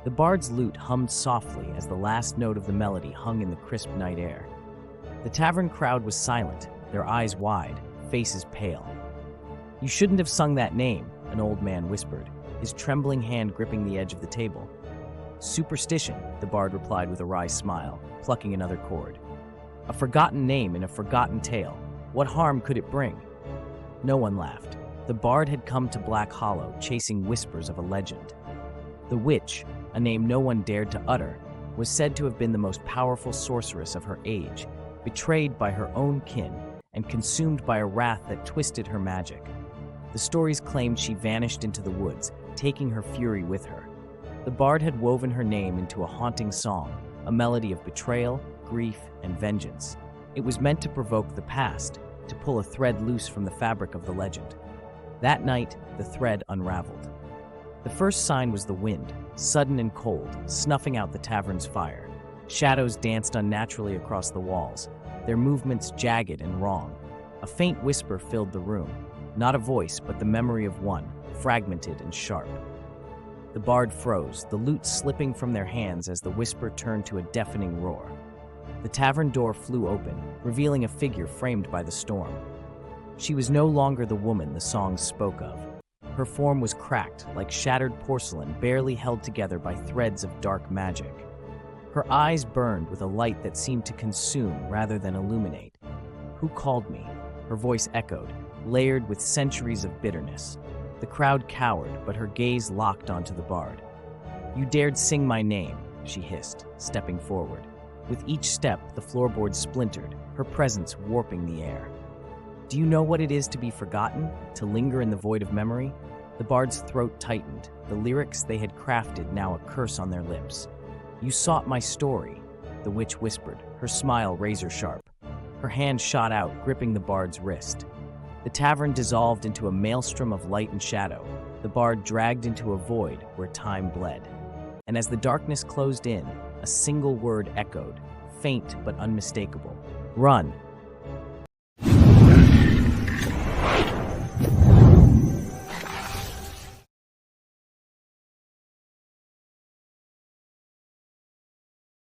The bard's lute hummed softly as the last note of the melody hung in the crisp night air. The tavern crowd was silent, their eyes wide, faces pale. "You shouldn't have sung that name," an old man whispered, his trembling hand gripping the edge of the table. "Superstition," the bard replied with a wry smile, plucking another chord. "A forgotten name in a forgotten tale. What harm could it bring?" No one laughed. The bard had come to Black Hollow, chasing whispers of a legend. The witch, a name no one dared to utter, was said to have been the most powerful sorceress of her age, betrayed by her own kin and consumed by a wrath that twisted her magic. The stories claimed she vanished into the woods, taking her fury with her. The bard had woven her name into a haunting song, a melody of betrayal, grief, and vengeance. It was meant to provoke the past, to pull a thread loose from the fabric of the legend. That night, the thread unraveled. The first sign was the wind, sudden and cold, snuffing out the tavern's fire. Shadows danced unnaturally across the walls, their movements jagged and wrong. A faint whisper filled the room, not a voice, but the memory of one, fragmented and sharp. The bard froze, the lute slipping from their hands as the whisper turned to a deafening roar. The tavern door flew open, revealing a figure framed by the storm. She was no longer the woman the songs spoke of. Her form was cracked, like shattered porcelain barely held together by threads of dark magic. Her eyes burned with a light that seemed to consume rather than illuminate. "Who called me?" Her voice echoed, layered with centuries of bitterness. The crowd cowered, but her gaze locked onto the bard. "You dared sing my name," she hissed, stepping forward. With each step, the floorboards splintered, her presence warping the air. "Do you know what it is to be forgotten, to linger in the void of memory?" The bard's throat tightened, the lyrics they had crafted now a curse on their lips. "You sought my story," the witch whispered, her smile razor-sharp. Her hand shot out, gripping the bard's wrist. The tavern dissolved into a maelstrom of light and shadow, the bard dragged into a void where time bled. And as the darkness closed in, a single word echoed, faint but unmistakable. "Run!"